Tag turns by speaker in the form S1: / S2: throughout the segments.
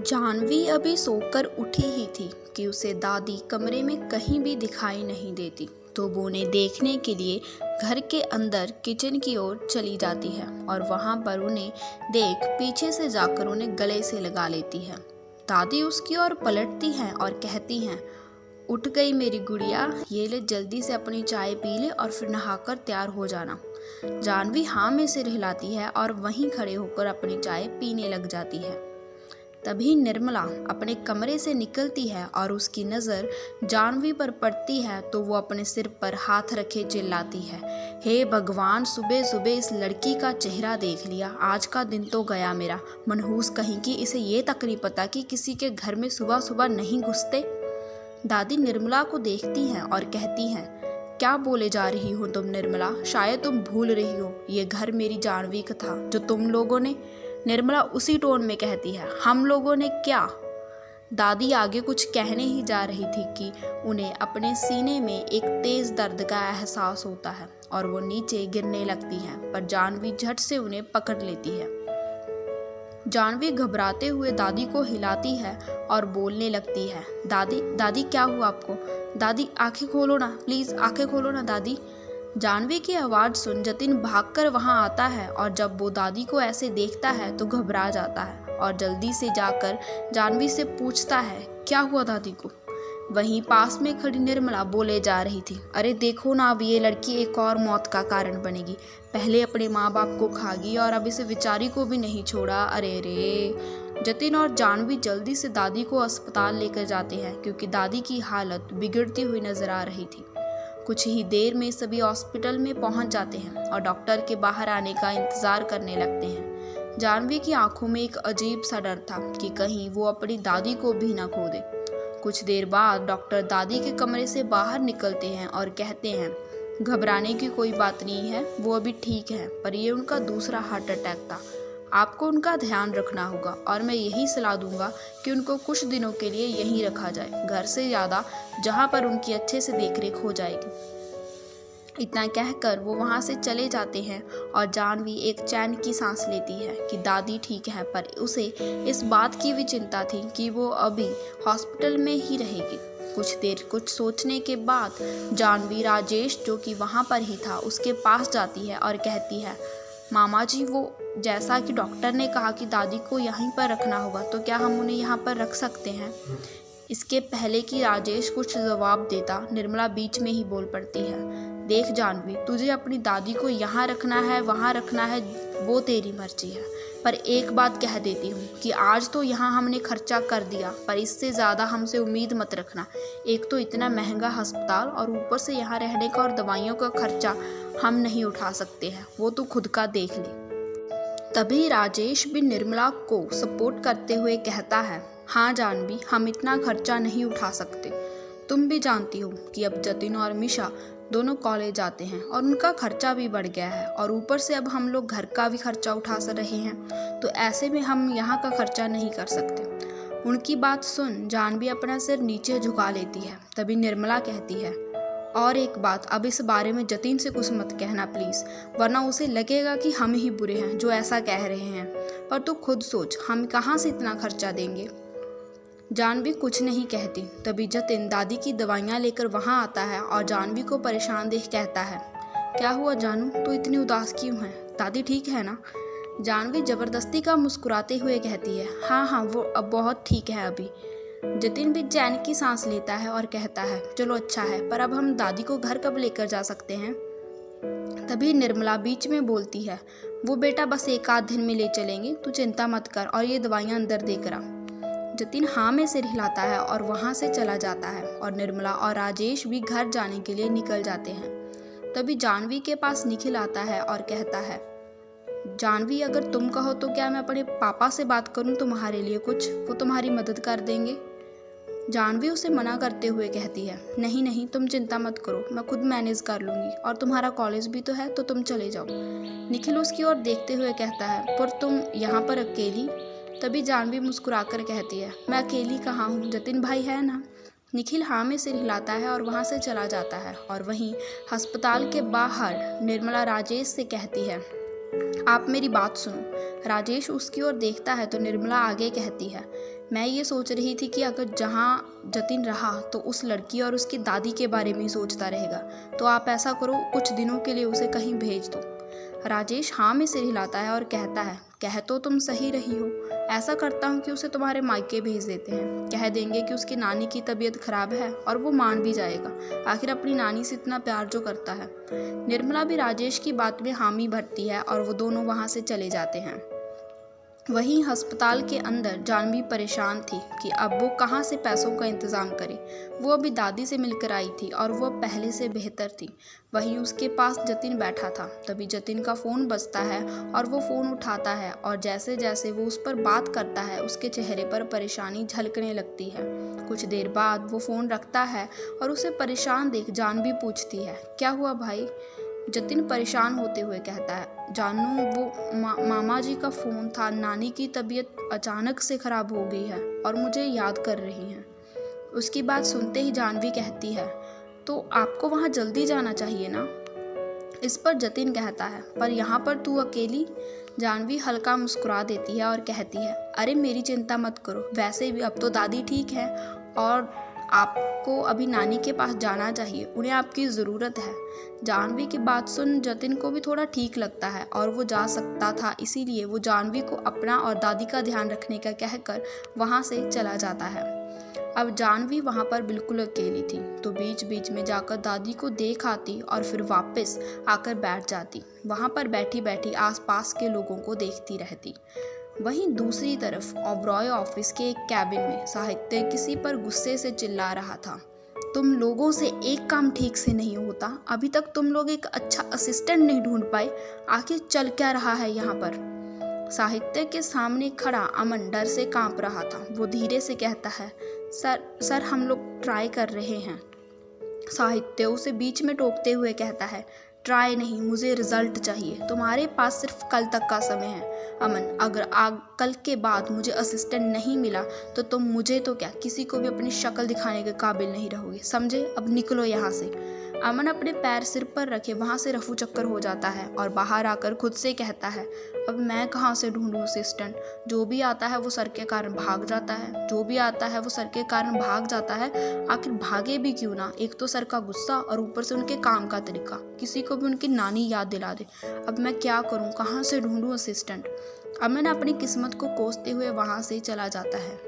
S1: जाह्नवी अभी सोकर उठी ही थी कि उसे दादी कमरे में कहीं भी दिखाई नहीं देती, तो वो उन्हें देखने के लिए घर के अंदर किचन की ओर चली जाती है और वहाँ पर उन्हें देख पीछे से जाकर उन्हें गले से लगा लेती है। दादी उसकी ओर पलटती हैं और कहती हैं, उठ गई मेरी गुड़िया, ये ले जल्दी से अपनी चाय पी ले और फिर नहाकर तैयार हो जाना। जाह्नवी हाँ में सिर हिलाती है और वहीं खड़े होकर अपनी चाय पीने लग जाती है। तभी निर्मला अपने कमरे से निकलती है और उसकी नज़र जाह्नवी पर पड़ती है तो वो अपने सिर पर हाथ रखे चिल्लाती है, हे भगवान, सुबह सुबह इस लड़की का चेहरा देख लिया, आज का दिन तो गया मेरा। मनहूस कहीं की, इसे ये तक नहीं पता कि किसी के घर में सुबह सुबह नहीं घुसते। दादी निर्मला को देखती हैं और कहती हैं, क्या बोले जा रही हो तुम निर्मला, शायद तुम भूल रही हो ये घर मेरी जाह्नवी का था जो तुम लोगों ने। निर्मला उसी टोन में कहती है, हम लोगों ने क्या? दादी आगे कुछ कहने ही जा रही थी कि उन्हें अपने सीने में एक तेज दर्द का एहसास होता है और वो नीचे गिरने लगती हैं, पर जाह्नवी झट से उन्हें पकड़ लेती है। जाह्नवी घबराते हुए दादी को हिलाती है और बोलने लगती है, दादी दादी क्या हुआ आपको? दादी आंखें खोलो ना, प्लीज़ आंखें खोलो ना दादी। जाह्नवी की आवाज़ सुन जतिन भागकर वहां आता है और जब वो दादी को ऐसे देखता है तो घबरा जाता है और जल्दी से जाकर जाह्नवी से पूछता है, क्या हुआ दादी को? वहीं पास में खड़ी निर्मला बोले जा रही थी, अरे देखो ना, अब ये लड़की एक और मौत का कारण बनेगी। पहले अपने माँ बाप को खागी और अब इसे बेचारी को भी नहीं छोड़ा। अरे रे। जतिन और जाह्नवी जल्दी से दादी को अस्पताल लेकर जाते हैं क्योंकि दादी की हालत बिगड़ती हुई नजर आ रही थी। कुछ ही देर में सभी हॉस्पिटल में पहुंच जाते हैं और डॉक्टर के बाहर आने का इंतजार करने लगते हैं। जाह्नवी की आंखों में एक अजीब सा डर था कि कहीं वो अपनी दादी को भी ना खो दे। कुछ देर बाद डॉक्टर दादी के कमरे से बाहर निकलते हैं और कहते हैं, घबराने की कोई बात नहीं है, वो अभी ठीक है, पर ये उनका दूसरा हार्ट अटैक था। आपको उनका ध्यान रखना होगा और मैं यही सलाह दूंगा कि उनको कुछ दिनों के लिए यहीं रखा जाए, घर से ज़्यादा, जहाँ पर उनकी अच्छे से देखरेख हो जाएगी। इतना कहकर वो वहाँ से चले जाते हैं और जाह्नवी एक चैन की सांस लेती है कि दादी ठीक है, पर उसे इस बात की भी चिंता थी कि वो अभी हॉस्पिटल में ही रहेगी। कुछ सोचने के बाद जाह्नवी राजेश, जो कि वहाँ पर ही था, उसके पास जाती है और कहती है, मामा जी, वो जैसा कि डॉक्टर ने कहा कि दादी को यहीं पर रखना होगा, तो क्या हम उन्हें यहाँ पर रख सकते हैं? इसके पहले कि राजेश कुछ जवाब देता, निर्मला बीच में ही बोल पड़ती है, देख जाह्नवी, तुझे अपनी दादी को यहाँ रखना है, वहाँ रखना है, वो तेरी मर्जी है, पर एक बात कह देती हूँ कि आज तो यहाँ हमने खर्चा कर दिया, पर इससे ज़्यादा हमसे उम्मीद मत रखना। एक तो इतना महंगा अस्पताल और ऊपर से यहाँ रहने का और दवाइयों का खर्चा हम नहीं उठा सकते हैं, वो तो खुद का देख ले। तभी राजेश भी निर्मला को सपोर्ट करते हुए कहता है, हाँ जाह्नवी, हम इतना खर्चा नहीं उठा सकते। तुम भी जानती हो कि अब जतिन और मिशा दोनों कॉलेज जाते हैं और उनका खर्चा भी बढ़ गया है और ऊपर से अब हम लोग घर का भी खर्चा उठा रहे हैं, तो ऐसे में हम यहाँ का खर्चा नहीं कर सकते। उनकी बात सुन जाह्नवी अपना सिर नीचे झुका लेती है। तभी निर्मला कहती है, और एक बात, अब इस बारे में जतिन से कुछ मत कहना प्लीज़, वरना उसे लगेगा कि हम ही बुरे हैं जो ऐसा कह रहे हैं, पर तू खुद सोच, हम कहाँ से इतना खर्चा देंगे। जाह्नवी कुछ नहीं कहती। तभी जतिन दादी की दवाइयाँ लेकर वहाँ आता है और जाह्नवी को परेशान देख कहता है, क्या हुआ जानू, तू इतनी उदास क्यों है? दादी ठीक है ना? जाह्नवी ज़बरदस्ती का मुस्कुराते हुए कहती है, हाँ, वो अब बहुत ठीक है अभी। जतिन भी चैन की सांस लेता है और कहता है, चलो अच्छा है, पर अब हम दादी को घर कब लेकर जा सकते हैं? तभी निर्मला बीच में बोलती है, वो बेटा बस एक आध दिन में ले चलेंगे, तू चिंता मत कर और ये दवाइयाँ अंदर देकर आ। जतिन हाँ में सिर हिलाता है और वहाँ से चला जाता है और निर्मला और राजेश भी घर जाने के लिए निकल जाते हैं। तभी जाह्नवी के पास निखिल आता है और कहता है, जाह्नवी, अगर तुम कहो तो क्या मैं अपने पापा से बात करूं तुम्हारे लिए कुछ, वो तुम्हारी मदद कर देंगे। जाह्नवी उसे मना करते हुए कहती है, नहीं नहीं, तुम चिंता मत करो, मैं खुद मैनेज कर लूँगी और तुम्हारा कॉलेज भी तो है, तो तुम चले जाओ। निखिल उसकी ओर देखते हुए कहता है, पर तुम यहाँ पर अकेली? तभी जाह्नवी मुस्कुराकर कहती है, मैं अकेली कहाँ हूँ, जतिन भाई है ना। निखिल हाँ में सिर हिलाता है और वहाँ से चला जाता है और वहीं अस्पताल के बाहर निर्मला राजेश से कहती है, आप मेरी बात सुनो। राजेश उसकी ओर देखता है तो निर्मला आगे कहती है, मैं ये सोच रही थी कि अगर जहाँ जतिन रहा तो उस लड़की और उसकी दादी के बारे में ही सोचता रहेगा, तो आप ऐसा करो, कुछ दिनों के लिए उसे कहीं भेज दो। राजेश हाँ में सिर हिलाता है और कहता है, कह तो तुम सही रही हो, ऐसा करता हूँ कि उसे तुम्हारे मायके भेज देते हैं। कह देंगे कि उसकी नानी की तबीयत खराब है और वो मान भी जाएगा, आखिर अपनी नानी से इतना प्यार जो करता है। निर्मला भी राजेश की बात में हामी भरती है और वो दोनों वहाँ से चले जाते हैं। वहीं अस्पताल के अंदर जानवी परेशान थी कि अब वो कहाँ से पैसों का इंतज़ाम करे। वो अभी दादी से मिलकर आई थी और वो पहले से बेहतर थी। वहीं उसके पास जतिन बैठा था। तभी जतिन का फ़ोन बजता है और वो फ़ोन उठाता है और जैसे जैसे वो उस पर बात करता है उसके चेहरे पर परेशानी झलकने लगती है। कुछ देर बाद वो फ़ोन रखता है और उसे परेशान देख जानवी पूछती है, क्या हुआ भाई? जतिन परेशान होते हुए कहता है, जानू वो मामा जी का फ़ोन था, नानी की तबीयत अचानक से ख़राब हो गई है और मुझे याद कर रही हैं। उसकी बात सुनते ही जानवी कहती है, तो आपको वहाँ जल्दी जाना चाहिए ना। इस पर जतिन कहता है, पर यहाँ पर तू अकेली? जानवी हल्का मुस्कुरा देती है और कहती है, अरे मेरी चिंता मत करो, वैसे भी अब तो दादी ठीक है और आपको अभी नानी के पास जाना चाहिए, उन्हें आपकी ज़रूरत है। जानवी की बात सुन जतिन को भी थोड़ा ठीक लगता है और वो जा सकता था, इसीलिए वो जानवी को अपना और दादी का ध्यान रखने का कहकर वहाँ से चला जाता है। अब जानवी वहाँ पर बिल्कुल अकेली थी, तो बीच बीच में जाकर दादी को देख आती और फिर वापस आकर बैठ जाती। वहाँ पर बैठी बैठी आसपास के लोगों को देखती रहती। वहीं दूसरी तरफ ओबरॉय ऑफिस के एक कैबिन में साहित्य किसी पर गुस्से से चिल्ला रहा था, तुम लोगों से एक काम ठीक से नहीं होता, अभी तक तुम लोग एक अच्छा असिस्टेंट नहीं ढूंढ पाए, आखिर चल क्या रहा है यहाँ पर? साहित्य के सामने खड़ा अमन डर से कांप रहा था। वो धीरे से कहता है, सर हम लोग ट्राई कर रहे हैं। साहित्य उसे बीच में टोकते हुए कहता है, ट्राई नहीं, मुझे रिजल्ट चाहिए, तुम्हारे पास सिर्फ कल तक का समय है। अमन, अगर कल के बाद मुझे असिस्टेंट नहीं मिला तो तुम मुझे तो क्या, किसी को भी अपनी शक्ल दिखाने के काबिल नहीं रहोगे, समझे? अब निकलो यहाँ से। अमन अपने पैर सिर पर रखे वहाँ से रफू चक्कर हो जाता है और बाहर आकर खुद से कहता है, अब मैं कहाँ से ढूंढूं असिस्टेंट? जो भी आता है वो सर के कारण भाग जाता है, जो भी आता है वो सर के कारण भाग जाता है। आखिर भागे भी क्यों ना? एक तो सर का गुस्सा और ऊपर से उनके काम का तरीका, किसी को भी उनकी नानी याद दिला दे। अब मैं क्या करूं, कहाँ से ढूंढूं असिस्टेंट? अमन अपनी किस्मत को कोसते हुए वहाँ से चला जाता है।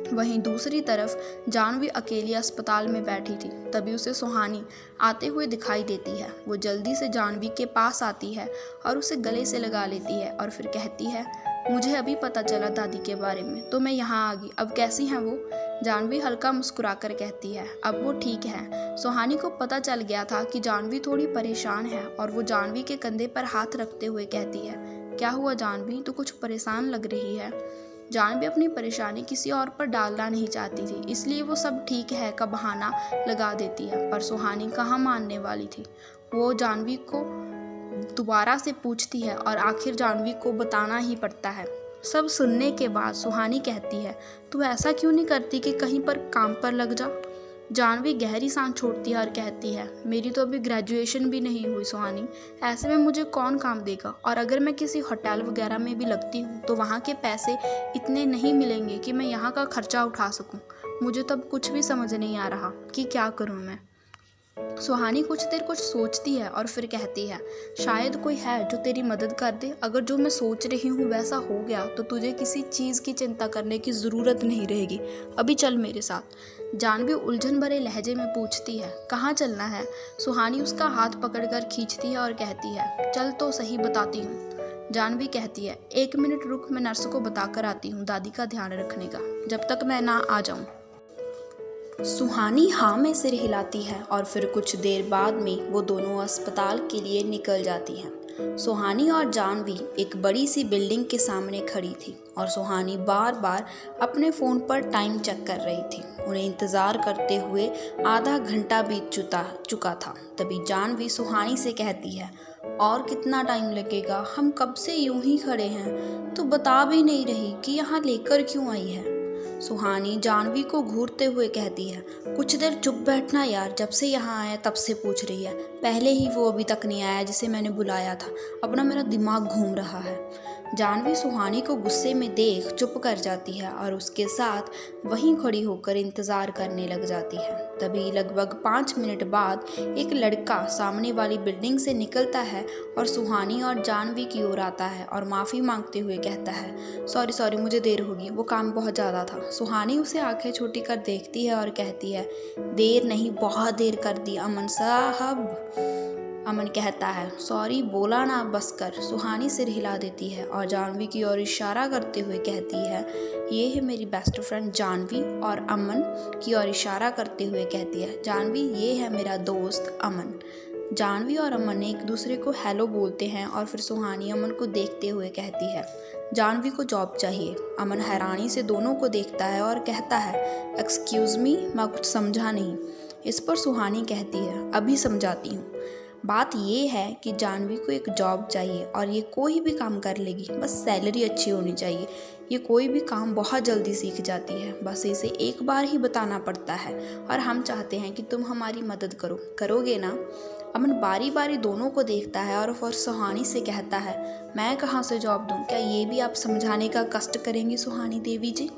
S1: वहीं दूसरी तरफ जानवी अकेली अस्पताल में बैठी थी। तभी उसे सुहानी आते हुए दिखाई देती है। वो जल्दी से जानवी के पास आती है और उसे गले से लगा लेती है और फिर कहती है, मुझे अभी पता चला दादी के बारे में, तो मैं यहाँ आ गई। अब कैसी हैं वो? जानवी हल्का मुस्कुराकर कहती है, अब वो ठीक है। सुहानी को पता चल गया था कि जानवी थोड़ी परेशान है और वो जानवी के कंधे पर हाथ रखते हुए कहती है, क्या हुआ जानवी, तू कुछ परेशान लग रही है? जानवी अपनी परेशानी किसी और पर डालना नहीं चाहती थी, इसलिए वो सब ठीक है का बहाना लगा देती है, पर सुहानी कहाँ मानने वाली थी। वो जानवी को दोबारा से पूछती है और आखिर जानवी को बताना ही पड़ता है। सब सुनने के बाद सुहानी कहती है, तू ऐसा क्यों नहीं करती कि कहीं पर काम पर लग जा? जानवी गहरी सांस छोड़ती है और कहती है, मेरी तो अभी ग्रेजुएशन भी नहीं हुई सुहानी, ऐसे में मुझे कौन काम देगा? और अगर मैं किसी होटल वगैरह में भी लगती हूँ तो वहाँ के पैसे इतने नहीं मिलेंगे कि मैं यहाँ का खर्चा उठा सकूँ। मुझे तब कुछ भी समझ नहीं आ रहा कि क्या करूँ मैं। सुहानी कुछ देर कुछ सोचती है और फिर कहती है, शायद कोई है जो तेरी मदद कर दे। अगर जो मैं सोच रही हूँ वैसा हो गया तो तुझे किसी चीज़ की चिंता करने की ज़रूरत नहीं रहेगी, अभी चल मेरे साथ। जानवी उलझन भरे लहजे में पूछती है, कहाँ चलना है? सुहानी उसका हाथ पकड़कर खींचती है और कहती है, चल तो सही, बताती हूँ। जानवी कहती है, 1 मिनट रुक, मैं नर्स को बताकर आती हूँ दादी का ध्यान रखने का, जब तक मैं ना आ जाऊँ। सुहानी हाँ में सिर हिलाती है और फिर कुछ देर बाद में वो दोनों अस्पताल के लिए निकल जाती हैं। सुहानी और जानवी एक बड़ी सी बिल्डिंग के सामने खड़ी थी और सुहानी बार बार अपने फ़ोन पर टाइम चेक कर रही थी। उन्हें इंतज़ार करते हुए आधा घंटा बीत चुका था। तभी जानवी सुहानी से कहती है, और कितना टाइम लगेगा? हम कब से यूं ही खड़े हैं, तो बता भी नहीं रही कि यहाँ लेकर क्यों आई है? सुहानी जानवी को घूरते हुए कहती है, कुछ देर चुप बैठना यार, जब से यहाँ आया तब से पूछ रही है, पहले ही वो अभी तक नहीं आया जिसे मैंने बुलाया था, अब ना मेरा दिमाग घूम रहा है। जानवी सुहानी को गुस्से में देख चुप कर जाती है और उसके साथ वहीं खड़ी होकर इंतज़ार करने लग जाती है। तभी लगभग 5 मिनट बाद एक लड़का सामने वाली बिल्डिंग से निकलता है और सुहानी और जानवी की ओर आता है और माफ़ी मांगते हुए कहता है, सॉरी सॉरी मुझे देर होगी, वो काम बहुत ज़्यादा था। सुहानी उसे आंखें छोटी कर देखती है और कहती है, देर नहीं, बहुत देर कर दी अमन साहब। अमन कहता है, सॉरी बोला ना, बस कर। सुहानी सिर हिला देती है और जानवी की ओर इशारा करते हुए कहती है, ये है मेरी बेस्ट फ्रेंड जानवी। और अमन की ओर इशारा करते हुए कहती है, जानवी ये है मेरा दोस्त अमन। जानवी और अमन एक दूसरे को हेलो बोलते हैं और फिर सुहानी अमन को देखते हुए कहती है, जानवी को जॉब चाहिए। अमन हैरानी से दोनों को देखता है और कहता है, एक्सक्यूज़ मी, मैं कुछ समझा नहीं। इस पर सुहानी कहती है, अभी समझाती हूँ। बात ये है कि जानवी को एक जॉब चाहिए और ये कोई भी काम कर लेगी, बस सैलरी अच्छी होनी चाहिए। ये कोई भी काम बहुत जल्दी सीख जाती है, बस इसे एक बार ही बताना पड़ता है और हम चाहते हैं कि तुम हमारी मदद करोगे ना। अमन बारी बारी दोनों को देखता है और फिर सुहानी से कहता है, मैं कहाँ से जॉब दूँ, क्या ये भी आप समझाने का कष्ट करेंगी सुहानी देवी जी।